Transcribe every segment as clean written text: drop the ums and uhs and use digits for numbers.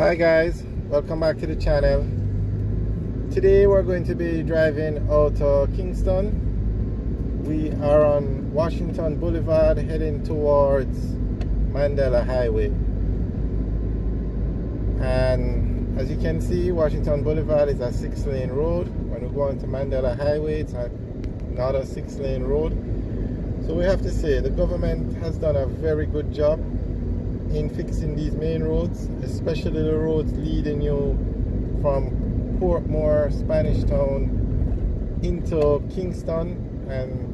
Hi guys, welcome back to the channel. Today we're going to be driving out of Kingston. We are on Washington Boulevard heading towards Mandela Highway. And as you can see, Washington Boulevard is a 6-lane road. When we go onto Mandela Highway, it's not a 6-lane road. So we have to say the government has done a very good job in fixing these main roads, especially the roads leading you from Portmore, Spanish Town into Kingston, and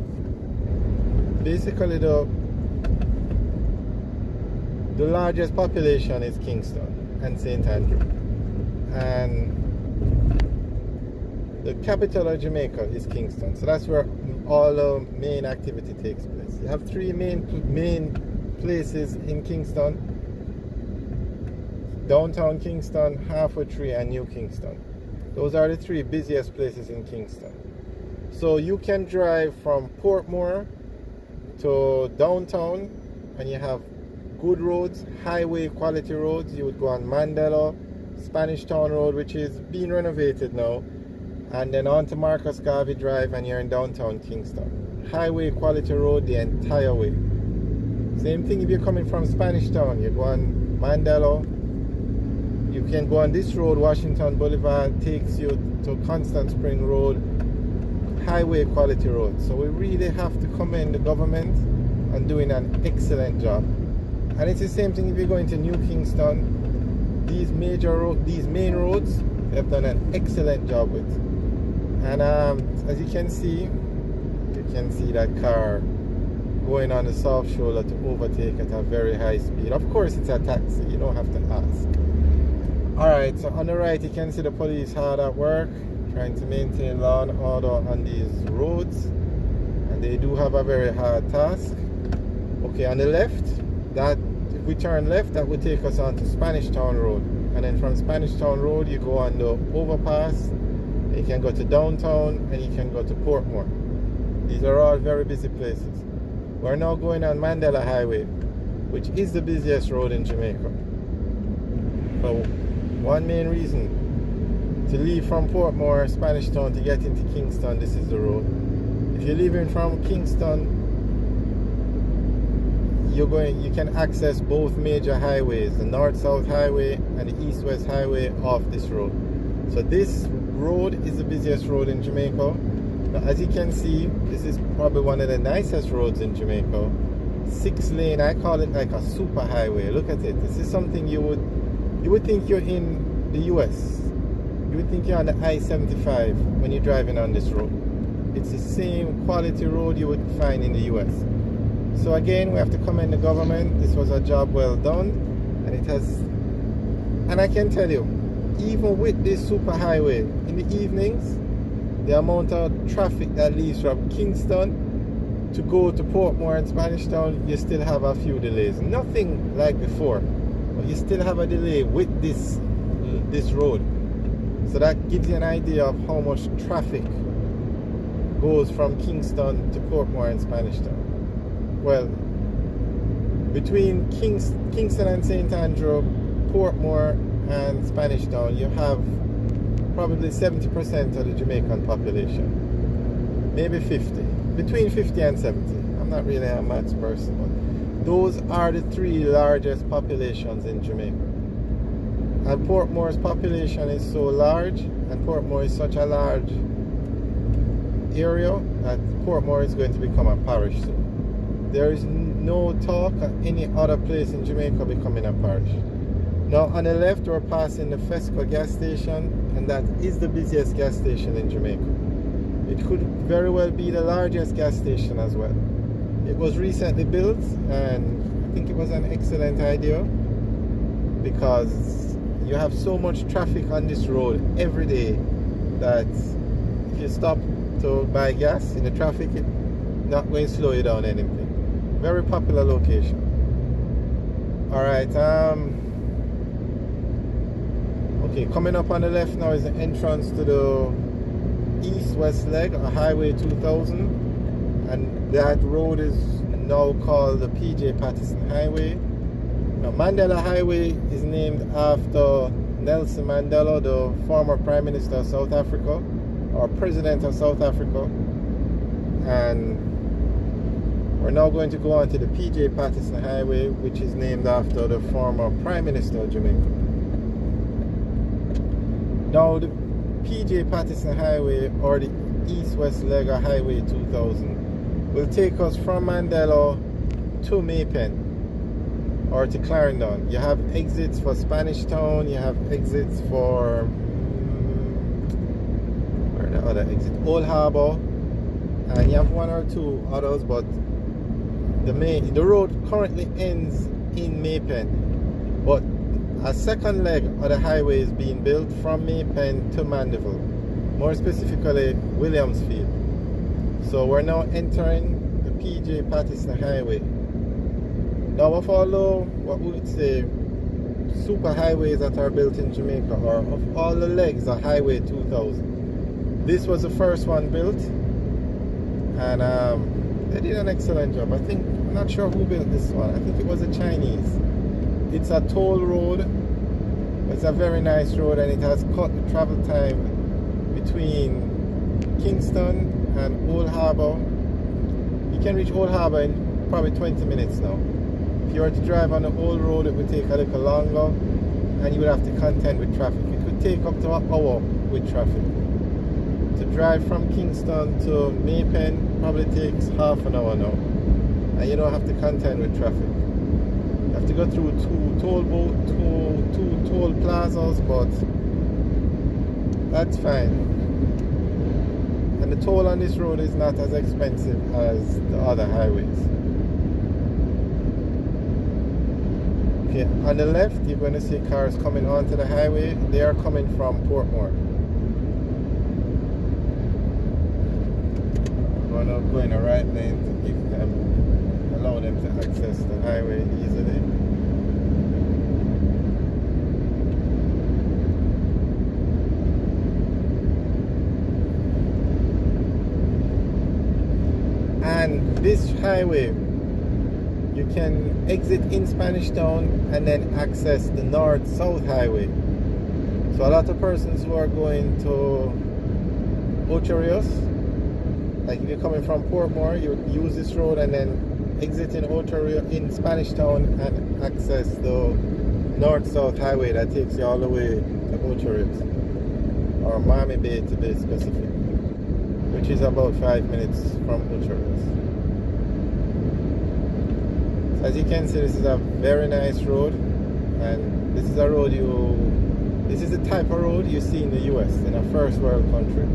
basically the largest population is Kingston and St. Andrew, and the capital of Jamaica is Kingston. So that's where all the main activity takes place. You have three main places in Kingston: downtown Kingston, Halfway Tree, and New Kingston. Those are the three busiest places in Kingston. So you can drive from Portmore to downtown, and you have good roads, highway quality roads. You would go on Mandela, Spanish Town Road, which is being renovated now, and then on to Marcus Garvey Drive, and you're in downtown Kingston. Highway quality road the entire way. Same thing if you're coming from Spanish Town, you go on Mandela. You can go on this road, Washington Boulevard, takes you to Constant Spring Road, highway quality road. So we really have to commend the government on doing an excellent job. And it's the same thing if you're going to New Kingston. These main roads, they've done an excellent job with. And as you can see that car going on the soft shoulder to overtake at a very high speed. Of course it's a taxi, you don't have to ask. Alright, so on the right you can see the police hard at work trying to maintain law and order on these roads, and they do have a very hard task. Okay, on the left, that if we turn left, that would take us on to Spanish Town Road, and then from Spanish Town Road you go on the overpass, you can go to downtown, and you can go to Portmore. These are all very busy places. We're now going on Mandela Highway, which is the busiest road in Jamaica. So one main reason to leave from Portmore, Spanish Town, to get into Kingston, this is the road. If you're leaving from Kingston, you can access both major highways, the North-South Highway and the East-West Highway, off this road. So this road is the busiest road in Jamaica. Now, as you can see, this is probably one of the nicest roads in Jamaica. 6-lane, I call it like a super highway. Look at it. This is something you would think you're in the US. You would think you're on the I-75 when you're driving on this road. It's the same quality road you would find in the US. So again, we have to commend the government. This was a job well done, and I can tell you, even with this super highway, in the evenings, the amount of traffic that leaves from Kingston to go to Portmore and Spanish Town, you still have a few delays. Nothing like before, but you still have a delay with this road. So that gives you an idea of how much traffic goes from Kingston to Portmore and Spanish Town. Well, between Kingston and St. Andrew, Portmore and Spanish Town, you have probably 70% of the Jamaican population. Maybe 50. Between 50 and 70. I'm not really a maths person, but those are the three largest populations in Jamaica. And Portmore's population is so large, and Portmore is such a large area, that Portmore is going to become a parish soon. There is no talk of any other place in Jamaica becoming a parish. Now on the left we're passing the Fesco Gas Station, and that is the busiest gas station in Jamaica. It could very well be the largest gas station as well. It was recently built, and I think it was an excellent idea, because you have so much traffic on this road every day that if you stop to buy gas in the traffic, it's not going to slow you down anything. Very popular location. Alright, okay, coming up on the left now is the entrance to the east-west leg of Highway 2000, and that road is now called the PJ Patterson Highway. Now, Mandela Highway is named after Nelson Mandela, the former Prime Minister of South Africa, or President of South Africa. And we're now going to go on to the PJ Patterson Highway, which is named after the former Prime Minister of Jamaica. Now, the PJ Patterson Highway, or the East-West leg of Highway 2000, will take us from Mandela to Maypen, or to Clarendon. You have exits for Spanish Town, you have exits for where are the other exits? Old Harbour, and you have one or two others, but the road currently ends in Maypen, but a second leg of the highway is being built from Maypen to Mandeville, more specifically Williamsfield. So we're now entering the PJ Patterson Highway. Now, of all the, what we would say, super highways that are built in Jamaica, or of all the legs of Highway 2000, this was the first one built, and they did an excellent job. I'm not sure who built this one. I think it was a Chinese. It's a toll road. It's a very nice road, and it has cut the travel time between Kingston and Old Harbour. You can reach Old Harbour in probably 20 minutes now. If you were to drive on the old road, it would take a little longer, and you would have to contend with traffic. It could take up to an hour with traffic. To drive from Kingston to Maypen probably takes half an hour now, and you don't have to contend with traffic. You have to go through two toll plazas, but that's fine. And the toll on this road is not as expensive as the other highways. Okay, on the left, you're going to see cars coming onto the highway. They are coming from Portmore. We're now going a right lane to allow them to access the highway easily. And this highway, you can exit in Spanish Town and then access the North-South Highway. So a lot of persons who are going to Ocho Rios, like if you're coming from Portmore, you would use this road and then exit in Ocho Rios in Spanish Town and access the North-South Highway that takes you all the way to Ocho Rios, or Miami Bay to be specific, which is about 5 minutes from Ocho Rios. So as you can see, this is a very nice road, and this is a road this is the type of road you see in the US, in a first world country.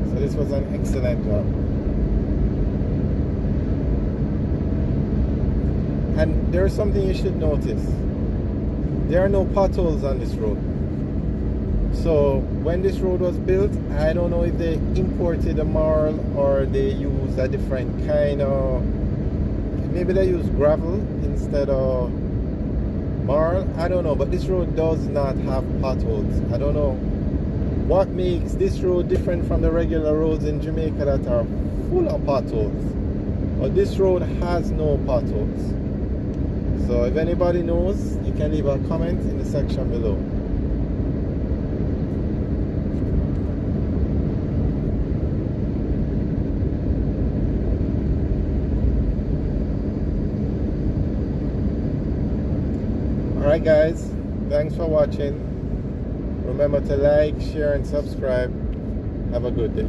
So this was an excellent job. And there's something you should notice. There are no potholes on this road. So when this road was built, I don't know if they imported a marl or they used a different kind of, maybe they used gravel instead of marl. I don't know, but this road does not have potholes. I don't know what makes this road different from the regular roads in Jamaica that are full of potholes. But this road has no potholes. So if anybody knows, you can leave a comment in the section below. Alright guys, thanks for watching. Remember to like, share and subscribe. Have a good day.